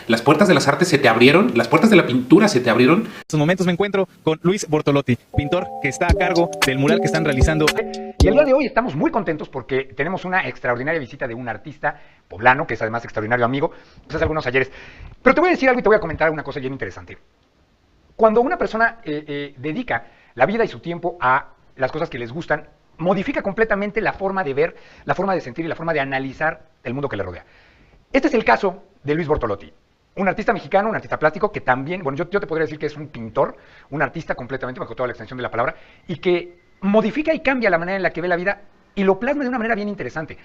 las puertas de las artes se te abrieron, las puertas de la pintura se te abrieron. En estos momentos me encuentro con Luis Bortolotti, pintor que está a cargo del mural que están realizando. Y el día de hoy estamos muy contentos porque tenemos una extraordinaria visita de un artista poblano, que es además extraordinario amigo, nos hace algunos ayeres. Pero te voy a decir algo y te voy a comentar una cosa bien interesante. Cuando una persona dedica la vida y su tiempo a las cosas que les gustan, modifica completamente la forma de ver, la forma de sentir y la forma de analizar el mundo que le rodea. Este es el caso de Luis Bortolotti, un artista mexicano, un artista plástico que también, bueno, yo te podría decir que es un pintor, un artista completamente, bajo toda la extensión de la palabra, y que modifica y cambia la manera en la que ve la vida y lo plasma de una manera bien interesante.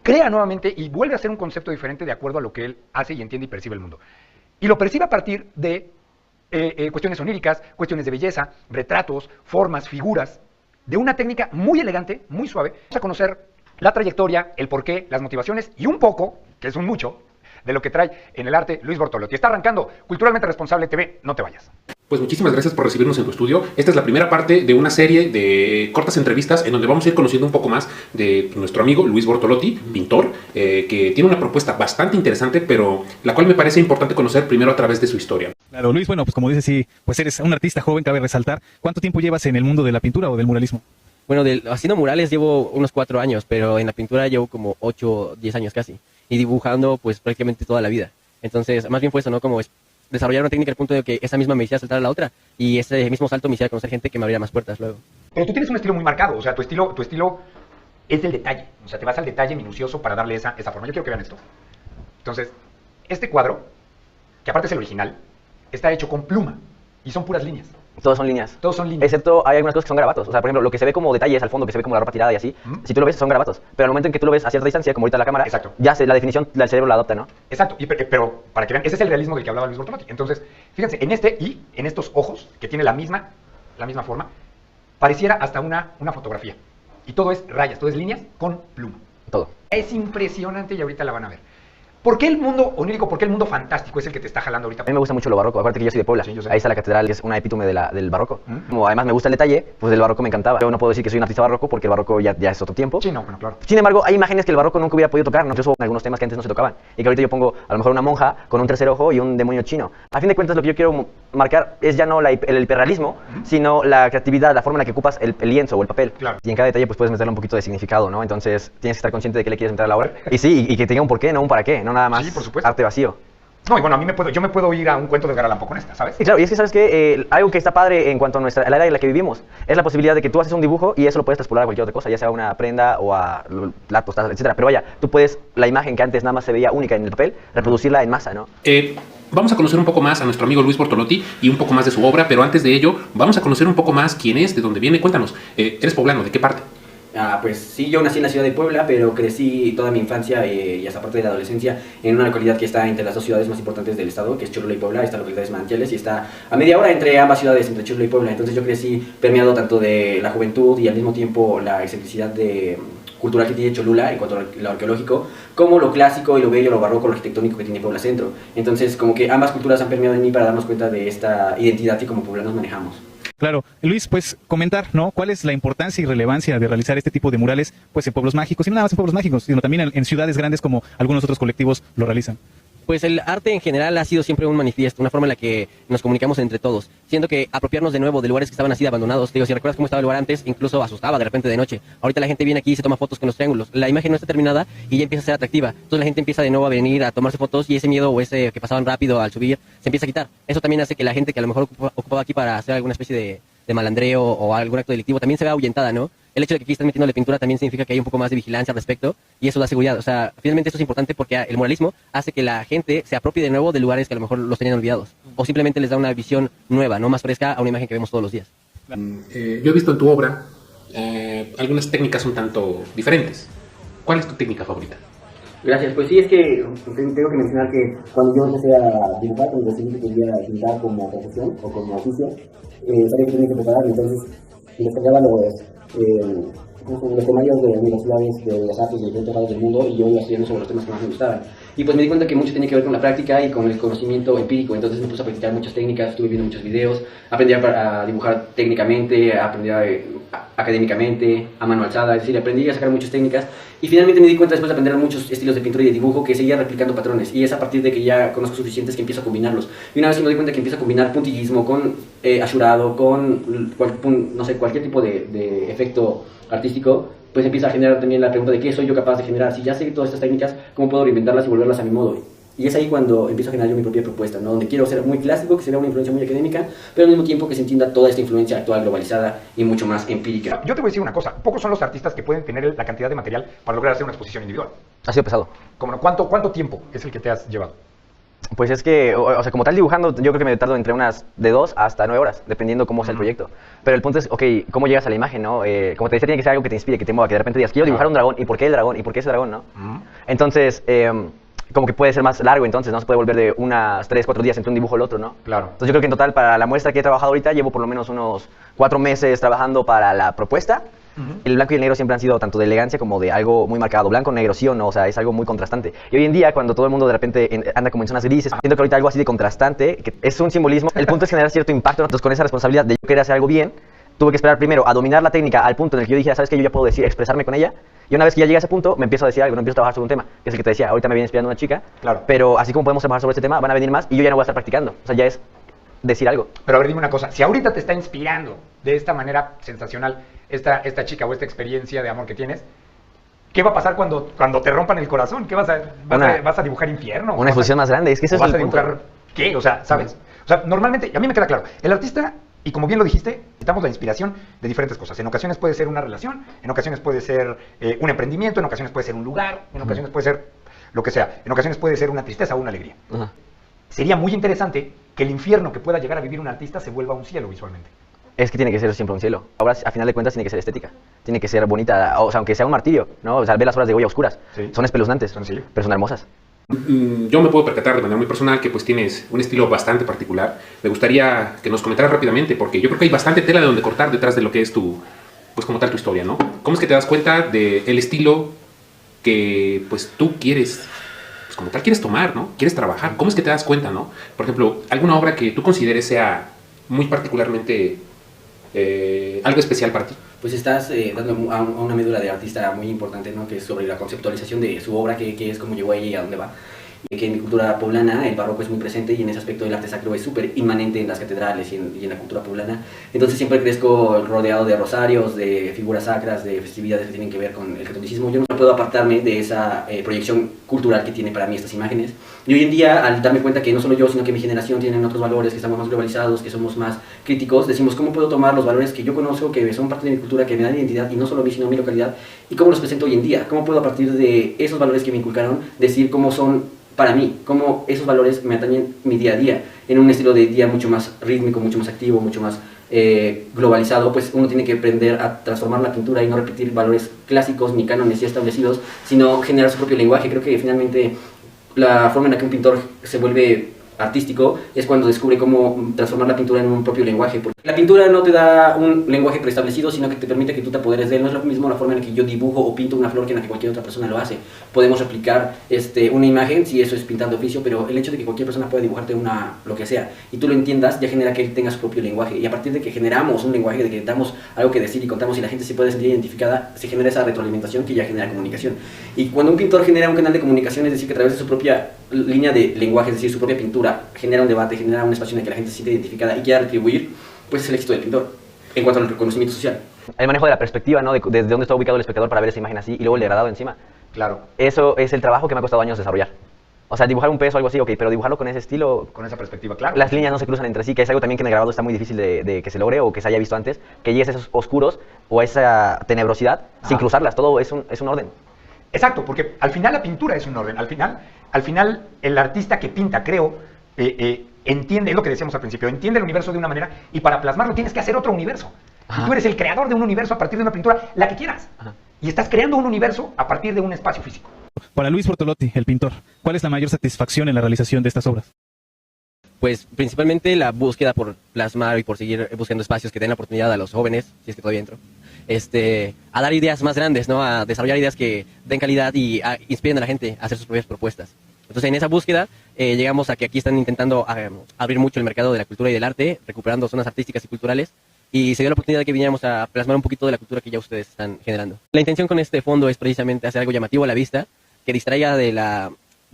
Crea nuevamente y vuelve a ser un concepto diferente de acuerdo a lo que él hace y entiende y percibe el mundo. Y lo percibe a partir de cuestiones oníricas, cuestiones de belleza, retratos, formas, figuras, de una técnica muy elegante, muy suave. Vamos a conocer la trayectoria, el porqué, las motivaciones y un poco, que es un mucho, de lo que trae en el arte Luis Bortolotti. Está arrancando Culturalmente Responsable TV, no te vayas. Pues muchísimas gracias por recibirnos en tu estudio. Esta es la primera parte de una serie de cortas entrevistas en donde vamos a ir conociendo un poco más de nuestro amigo Luis Bortolotti, pintor, que tiene una propuesta bastante interesante, pero la cual me parece importante conocer primero a través de su historia. Claro, Luis, bueno, pues como dices, sí, pues eres un artista joven, cabe resaltar. ¿Cuánto tiempo llevas en el mundo de la pintura o del muralismo? Bueno, haciendo murales llevo unos 4 años, pero en la pintura llevo como 8, 10 años casi. Y dibujando pues prácticamente toda la vida. Entonces, más bien fue eso, ¿no? Como desarrollar una técnica al punto de que esa misma me hiciera saltar a la otra y ese mismo salto me hiciera conocer gente que me abriera más puertas luego. Pero tú tienes un estilo muy marcado, o sea, tu estilo es del detalle, o sea, te vas al detalle minucioso para darle esa forma. Yo quiero que vean esto. Entonces, este cuadro, que aparte es el original, está hecho con pluma y son puras líneas. Todos son líneas. Todos son líneas. Excepto hay algunas cosas que son garabatos. O sea, por ejemplo, lo que se ve como detalles al fondo, que se ve como la ropa tirada y así, si tú lo ves son garabatos. Pero al momento en que tú lo ves a cierta distancia, como ahorita la cámara, Exacto. ya la definición del cerebro la adopta, ¿no? Exacto, pero para que vean, ese es el realismo del que hablaba Luis Bortolotti. Entonces, fíjense, en este y en estos ojos, que tiene la misma forma, pareciera hasta una fotografía. Y todo es rayas, todo es líneas con pluma. Todo. Es impresionante y ahorita la van a ver. ¿Por qué el mundo onírico, por qué el mundo fantástico es el que te está jalando ahorita? A mí me gusta mucho lo barroco, aparte que yo soy de Puebla. Sí, yo sé. Ahí está la catedral, que es una epítome del barroco. Como además me gusta el detalle, pues el barroco me encantaba. Yo no puedo decir que soy un artista barroco porque el barroco ya es otro tiempo. Sí, no, bueno, claro. Sin embargo, hay imágenes que el barroco nunca hubiera podido tocar, ¿no? Incluso algunos temas que antes no se tocaban. Y que ahorita yo pongo a lo mejor una monja con un tercer ojo y un demonio chino. A fin de cuentas, lo que yo quiero marcar es ya no el hiperrealismo, sino la creatividad, la forma en la que ocupas el lienzo o el papel. Claro. Y en cada detalle pues puedes meterle un poquito de significado, ¿no? Entonces tienes que estar consciente de qué le quieres meter a la obra. Y sí, y que tenga un porqué, no un para qué, no nada más Sí, por supuesto. arte vacío. No, y bueno, yo me puedo ir a un cuento de Edgar Allan Poe con esta, ¿sabes? Y claro, y es que sabes que algo que está padre en cuanto a a la era en la que vivimos es la posibilidad de que tú haces un dibujo y eso lo puedes traspolar a cualquier otra cosa, ya sea a una prenda o a platos, tazas, etcétera. Pero vaya, tú puedes la imagen que antes nada más se veía única en el papel, reproducirla en masa, ¿no? Vamos a conocer un poco más a nuestro amigo Luis Bortolotti y un poco más de su obra, pero antes de ello, vamos a conocer un poco más quién es, de dónde viene. Cuéntanos, ¿eres poblano? ¿De qué parte? Pues sí, yo nací en la ciudad de Puebla, pero crecí toda mi infancia y hasta parte de la adolescencia en una localidad que está entre las dos ciudades más importantes del estado, que es Cholula y Puebla. Esta localidad es Manantiales y está a media hora entre ambas ciudades, entre Cholula y Puebla. Entonces yo crecí permeado tanto de la juventud y al mismo tiempo la excentricidad cultural que tiene Cholula en cuanto a lo arqueológico, como lo clásico y lo bello, lo barroco, lo arquitectónico que tiene Puebla Centro. Entonces como que ambas culturas han permeado en mí para darnos cuenta de esta identidad que como poblanos manejamos. Claro, Luis, pues comentar, ¿no? ¿Cuál es la importancia y relevancia de realizar este tipo de murales, pues en pueblos mágicos, y no nada más en pueblos mágicos, sino también en ciudades grandes como algunos otros colectivos lo realizan? Pues el arte en general ha sido siempre un manifiesto, una forma en la que nos comunicamos entre todos, siendo que apropiarnos de nuevo de lugares que estaban así abandonados. Te digo, si recuerdas cómo estaba el lugar antes, incluso asustaba de repente de noche. Ahorita la gente viene aquí y se toma fotos con los triángulos. La imagen no está terminada y ya empieza a ser atractiva. Entonces la gente empieza de nuevo a venir a tomarse fotos y ese miedo o ese que pasaban rápido al subir se empieza a quitar. Eso también hace que la gente que a lo mejor ocupaba aquí para hacer alguna especie de malandreo o algún acto delictivo también se vea ahuyentada, ¿no? El hecho de que aquí están metiéndole pintura también significa que hay un poco más de vigilancia al respecto y eso da seguridad. O sea, finalmente esto es importante porque el muralismo hace que la gente se apropie de nuevo de lugares que a lo mejor los tenían olvidados o simplemente les da una visión nueva, no más fresca a una imagen que vemos todos los días. Yo he visto en tu obra algunas técnicas un tanto diferentes. ¿Cuál es tu técnica favorita? Gracias, pues sí, es que tengo que mencionar que cuando yo empecé a dibujar, cuando decidí que quería pintar como profesión o como oficio, sabía que tenía que prepararme, entonces descargaba los temarios de universidades de las artes de diferentes lados del mundo y yo iba estudiando sobre los temas que más me gustaban. Y pues me di cuenta que mucho tenía que ver con la práctica y con el conocimiento empírico. Entonces me puse a practicar muchas técnicas, estuve viendo muchos videos, aprendí a dibujar técnicamente, aprendí académicamente, a mano alzada, es decir, aprendí a sacar muchas técnicas. Y finalmente me di cuenta después de aprender muchos estilos de pintura y de dibujo que seguía replicando patrones. Y es a partir de que ya conozco suficientes que empiezo a combinarlos. Y una vez que me doy cuenta que empiezo a combinar puntillismo con asurado, con no sé, cualquier tipo de efecto artístico, pues empieza a generar también la pregunta de qué soy yo capaz de generar. Si ya sé todas estas técnicas, ¿cómo puedo reinventarlas y volverlas a mi modo? Y es ahí cuando empiezo a generar yo mi propia propuesta, ¿no? Donde quiero ser muy clásico, que se vea una influencia muy académica, pero al mismo tiempo que se entienda toda esta influencia actual, globalizada y mucho más empírica. Yo te voy a decir una cosa, pocos son los artistas que pueden tener la cantidad de material para lograr hacer una exposición individual. Ha sido pesado. Como, ¿cuánto tiempo es el que te has llevado? Pues es que, o sea, como tal dibujando, yo creo que me tardo entre unas de 2 hasta 9 horas, dependiendo cómo sea el proyecto. Pero el punto es, ok, ¿cómo llegas a la imagen, no? Como te decía, tiene que ser algo que te inspire, que te mueva, que de repente digas, quiero dibujar un dragón, ¿y por qué el dragón? ¿Y por qué ese dragón, no? Entonces, como que puede ser más largo, entonces, ¿no? Se puede volver de unas 3, 4 días entre un dibujo al otro, ¿no? Claro. Entonces yo creo que en total, para la muestra que he trabajado ahorita, llevo por lo menos unos 4 meses trabajando para la propuesta. El blanco y el negro siempre han sido tanto de elegancia como de algo muy marcado. Blanco, negro, sí o no, o sea, es algo muy contrastante. Y hoy en día, cuando todo el mundo de repente anda como en zonas grises, siento que ahorita algo así de contrastante, que es un simbolismo, el punto es generar cierto impacto. Entonces, con esa responsabilidad de yo querer hacer algo bien, tuve que esperar primero a dominar la técnica al punto en el que yo dije, ¿sabes qué? Yo ya puedo decir, expresarme con ella. Y una vez que ya llegué a ese punto, me empiezo a decir algo, no empiezo a trabajar sobre un tema, que es el que te decía, ahorita me viene inspirando una chica, Claro. pero así como podemos trabajar sobre este tema, van a venir más y yo ya no voy a estar practicando. O sea, ya es decir algo. Pero a ver, dime una cosa, si ahorita te está inspirando de esta manera sensacional esta chica o esta experiencia de amor que tienes, ¿qué va a pasar cuando te rompan el corazón? ¿Qué vas a dibujar infierno? Una exposición más grande, es que ese es ¿Vas a el punto. dibujar qué? O sea, ¿sabes? O sea, normalmente, a mí me queda claro, el artista, y como bien lo dijiste, necesitamos la inspiración de diferentes cosas. En ocasiones puede ser una relación, en ocasiones puede ser un emprendimiento, en ocasiones puede ser un lugar, en ocasiones puede ser lo que sea, en ocasiones puede ser una tristeza o una alegría. Sería muy interesante que el infierno que pueda llegar a vivir un artista se vuelva un cielo visualmente. Es que tiene que ser siempre un cielo. Ahora, a final de cuentas, tiene que ser estética. Tiene que ser bonita, o sea, aunque sea un martirio, ¿no? O sea, ver las obras de Goya oscuras. Sí. Son espeluznantes, Sí. pero son hermosas. Yo me puedo percatar de manera muy personal que pues tienes un estilo bastante particular. Me gustaría que nos comentaras rápidamente, porque yo creo que hay bastante tela de donde cortar detrás de lo que es pues como tal tu historia, ¿no? ¿Cómo es que te das cuenta del estilo que pues tú quieres, pues como tal quieres tomar, ¿no? Quieres trabajar. ¿Cómo es que te das cuenta, no? Por ejemplo, alguna obra que tú consideres sea muy particularmente algo especial para ti. Pues estás dando a una médula de artista muy importante, ¿no? Que es sobre la conceptualización de su obra, que es cómo llegó ella y a dónde va. Y que en mi cultura poblana el barroco es muy presente y en ese aspecto el arte sacro es súper inmanente en las catedrales y en la cultura poblana. Entonces siempre crezco rodeado de rosarios, de figuras sacras, de festividades que tienen que ver con el catolicismo. Yo no puedo apartarme de esa proyección cultural que tiene para mí estas imágenes. Y hoy en día, al darme cuenta que no solo yo, sino que mi generación tienen otros valores, que estamos más globalizados, que somos más críticos, decimos cómo puedo tomar los valores que yo conozco, que son parte de mi cultura, que me dan identidad, y no solo a mí, sino a mi localidad, y cómo los presento hoy en día. Cómo puedo a partir de esos valores que me inculcaron decir cómo son para mí, cómo esos valores me atañen mi día a día, en un estilo de día mucho más rítmico, mucho más activo, mucho más globalizado. Pues uno tiene que aprender a transformar la pintura y no repetir valores clásicos ni cánones ya establecidos, sino generar su propio lenguaje. Creo que finalmente la forma en la que un pintor se vuelve artístico es cuando descubre cómo transformar la pintura en un propio lenguaje, porque la pintura no te da un lenguaje preestablecido, sino que te permite que tú te apoderes de él. No es lo mismo la forma en la que yo dibujo o pinto una flor que en la que cualquier otra persona lo hace. Podemos replicar una imagen, si eso es pintar de oficio, pero el hecho de que cualquier persona pueda dibujarte lo que sea y tú lo entiendas, ya genera que él tenga su propio lenguaje, y a partir de que generamos un lenguaje, de que damos algo que decir y contamos y la gente se puede sentir identificada, se genera esa retroalimentación que ya genera comunicación. Y cuando un pintor genera un canal de comunicación, es decir, que a través de su propia línea de lenguaje, es decir, su propia pintura, genera un debate, genera un espacio en el que la gente se siente identificada y quiera retribuir, pues es el éxito del pintor en cuanto al reconocimiento social. El manejo de la perspectiva, ¿no? Desde dónde está ubicado el espectador para ver esa imagen así y luego el degradado encima. Claro. Eso es el trabajo que me ha costado años desarrollar. O sea, dibujar un peso o algo así, ok, pero dibujarlo con ese estilo, Con esa perspectiva, claro. las líneas no se cruzan entre sí, que es algo también que en el grabado está muy difícil de que se logre o que se haya visto antes, que llegues a esos oscuros o a esa tenebrosidad sin cruzarlas, todo es un orden. Exacto, porque al final la pintura es un orden. Al final el artista que pinta, creo, entiende, es lo que decíamos al principio, entiende el universo de una manera y para plasmarlo tienes que hacer otro universo. Y tú eres el creador de un universo a partir de una pintura, la que quieras. Y estás creando un universo a partir de un espacio físico. Para Luis Bortolotti, el pintor, ¿cuál es la mayor satisfacción en la realización de estas obras? Pues principalmente la búsqueda por plasmar y por seguir buscando espacios que den la oportunidad a los jóvenes, si es que todavía entro, a dar ideas más grandes, ¿no? A desarrollar ideas que den calidad y inspiren a la gente a hacer sus propias propuestas. Entonces, en esa búsqueda, llegamos a que aquí están intentando abrir mucho el mercado de la cultura y del arte, recuperando zonas artísticas y culturales, y se dio la oportunidad de que viniéramos a plasmar un poquito de la cultura que ya ustedes están generando. La intención con este fondo es precisamente hacer algo llamativo a la vista, que distraiga de la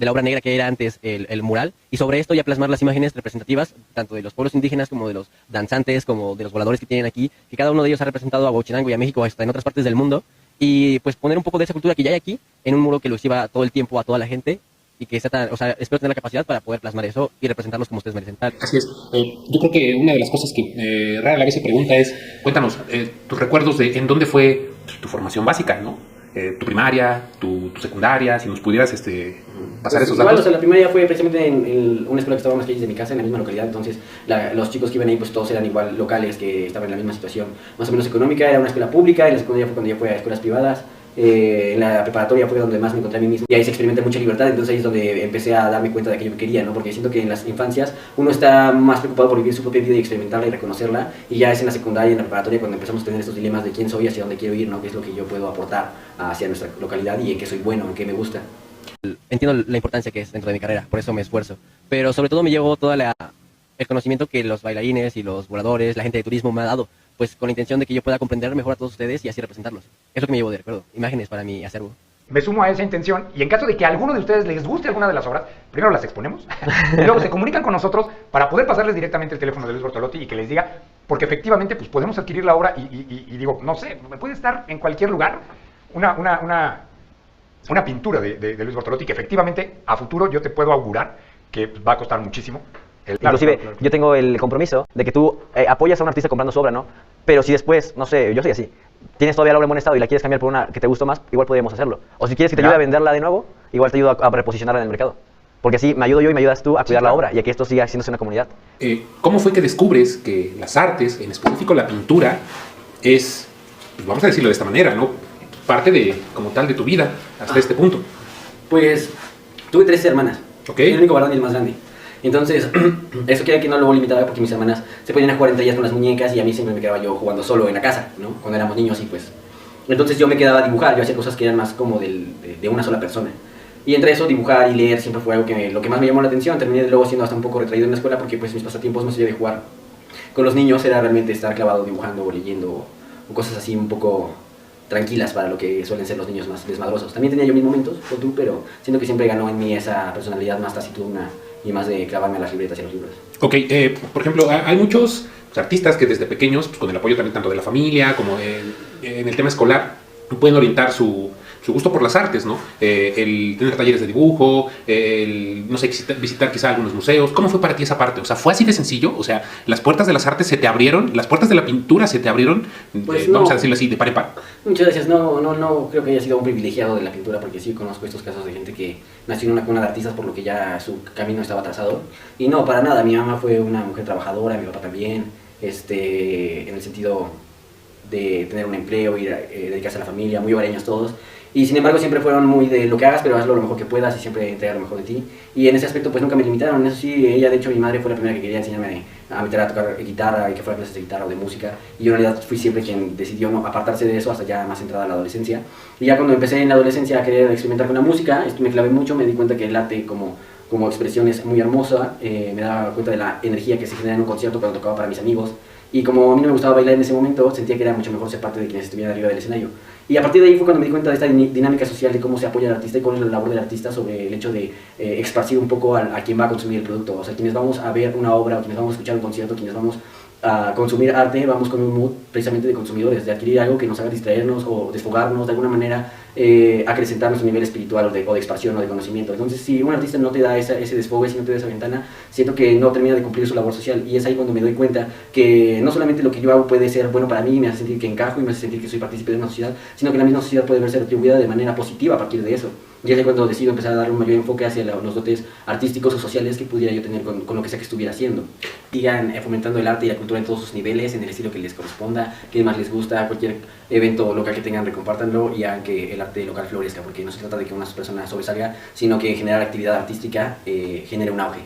obra negra que era antes el mural, y sobre esto ya plasmar las imágenes representativas, tanto de los pueblos indígenas como de los danzantes, como de los voladores que tienen aquí, que cada uno de ellos ha representado a Huachinango y a México, hasta en otras partes del mundo, y pues poner un poco de esa cultura que ya hay aquí en un muro que lo exhiba todo el tiempo a toda la gente, y que sea tan, o sea, espero tener la capacidad para poder plasmar eso y representarlos como ustedes merecen. Así es. Yo creo que una de las cosas que rara a la vez se pregunta es, cuéntanos tus recuerdos de en dónde fue tu formación básica, ¿no? Tu primaria, tu secundaria, si nos pudieras pasar esos igual, datos. o sea, la primaria fue precisamente en una escuela que estaba a unas calles de mi casa, en la misma localidad, entonces los chicos que iban ahí pues todos eran igual locales, que estaban en la misma situación más o menos económica, era una escuela pública, en la secundaria fue cuando ya fue a escuelas privadas, en la preparatoria fue donde más me encontré a mí mismo y ahí se experimenta mucha libertad, entonces ahí es donde empecé a darme cuenta de que yo quería, ¿no? Porque siento que en las infancias uno está más preocupado por vivir su propia vida y experimentarla y reconocerla, y ya es en la secundaria y en la preparatoria cuando empezamos a tener estos dilemas de quién soy, hacia dónde quiero ir, ¿no? Qué es lo que yo puedo aportar hacia nuestra localidad y en qué soy bueno, en qué me gusta. Entiendo la importancia que es dentro de mi carrera, por eso me esfuerzo, pero sobre todo me llevo todo el conocimiento que los bailarines y los voladores, la gente de turismo me ha dado, pues con la intención de que yo pueda comprender mejor a todos ustedes y así representarlos. Es lo que me llevo de recuerdo, imágenes para mi acervo. Me sumo a esa intención y en caso de que a alguno de ustedes les guste alguna de las obras, primero las exponemos y luego se comunican con nosotros para poder pasarles directamente el teléfono de Luis Bortolotti y que les diga, porque efectivamente pues podemos adquirir la obra y digo, no sé, puede estar en cualquier lugar una pintura de Luis Bortolotti que efectivamente a futuro yo te puedo augurar que va a costar muchísimo. Inclusive, yo tengo el compromiso de que tú apoyas a un artista comprando su obra, ¿no? Pero si después, no sé, yo soy así, tienes todavía la obra en buen estado y la quieres cambiar por una que te gustó más, igual podríamos hacerlo. O si quieres que te ayude a venderla de nuevo, igual te ayudo a reposicionarla en el mercado. Porque así me ayudo yo y me ayudas tú a cuidar la obra y a que esto siga haciéndose una comunidad. ¿Cómo fue que descubres que las artes, en específico la pintura, es, pues vamos a decirlo de esta manera, ¿no? Parte de, como tal, de tu vida hasta este punto? Pues tuve 3 hermanas, Okay. el único varón y el más grande. Entonces, eso quería que no lo limitaba porque mis hermanas se ponían a jugar entre ellas con las muñecas y a mí siempre me quedaba yo jugando solo en la casa, ¿no? Cuando éramos niños y pues... Entonces yo me quedaba a dibujar, yo hacía cosas que eran más como de una sola persona. Y entre eso, dibujar y leer siempre fue algo que lo que más me llamó la atención. Terminé luego siendo hasta un poco retraído en la escuela porque pues mis pasatiempos más allá de jugar con los niños era realmente estar clavado dibujando o leyendo o cosas así un poco tranquilas para lo que suelen ser los niños más desmadrosos. También tenía yo mis momentos, con tú, pero siento que siempre ganó en mí esa personalidad más taciturna y más de clavarme a las libretas y a los libros. Ok, por ejemplo, hay muchos artistas que desde pequeños, pues, con el apoyo también tanto de la familia como en el tema escolar, pueden orientar su gusto por las artes, ¿no? El tener talleres de dibujo, el, no sé, visitar quizá algunos museos. ¿Cómo fue para ti esa parte? O sea, ¿fue así de sencillo? O sea, ¿las puertas de las artes se te abrieron? ¿Las puertas de la pintura se te abrieron? Pues vamos no. a decirlo así, de par en par. Muchas gracias. No creo que haya sido un privilegiado de la pintura porque sí conozco estos casos de gente que nació en una cuna de artistas por lo que ya su camino estaba trazado. Y no, para nada. Mi mamá fue una mujer trabajadora, mi papá también, en el sentido de tener un empleo y dedicarse a la familia, muy hogareños todos. Y sin embargo siempre fueron muy de lo que hagas, pero hazlo lo mejor que puedas y siempre entrega lo mejor de ti. Y en ese aspecto pues nunca me limitaron. Eso sí, ella de hecho, mi madre fue la primera que quería enseñarme a meter a tocar guitarra y que fuera clases de guitarra o de música. Y yo en realidad fui siempre quien decidió no apartarse de eso hasta ya más entrada a la adolescencia. Y ya cuando empecé en la adolescencia a querer experimentar con la música, me clavé mucho, me di cuenta que el arte como expresión es muy hermosa. Me daba cuenta de la energía que se genera en un concierto cuando tocaba para mis amigos. Y como a mí no me gustaba bailar en ese momento, sentía que era mucho mejor ser parte de quienes estuvieran arriba del escenario. Y a partir de ahí fue cuando me di cuenta de esta dinámica social de cómo se apoya al artista y cuál es la labor del artista sobre el hecho de esparcir un poco a quien va a consumir el producto. O sea, quienes vamos a ver una obra, o quienes vamos a escuchar un concierto, quienes vamos a consumir arte, vamos con un mood precisamente de consumidores, de adquirir algo que nos haga distraernos o desfogarnos de alguna manera, acrecentar nuestro nivel espiritual o de expansión o de conocimiento. Entonces, si un artista no te da ese desfogue, si no te da esa ventana, siento que no termina de cumplir su labor social. Y es ahí cuando me doy cuenta que no solamente lo que yo hago puede ser bueno para mí, me hace sentir que encajo y me hace sentir que soy partícipe de una sociedad, sino que la misma sociedad puede verse retribuida de manera positiva a partir de eso. Y es ahí cuando decido empezar a darle un mayor enfoque hacia los dotes artísticos o sociales que pudiera yo tener con lo que sea que estuviera haciendo. Sigan fomentando el arte y la cultura en todos sus niveles, en el estilo que les corresponda, que más les gusta, cualquier evento local que tengan, recompártanlo y hagan que el arte local florezca, porque no se trata de que una persona sobresalga, sino que generar actividad artística genere un auge.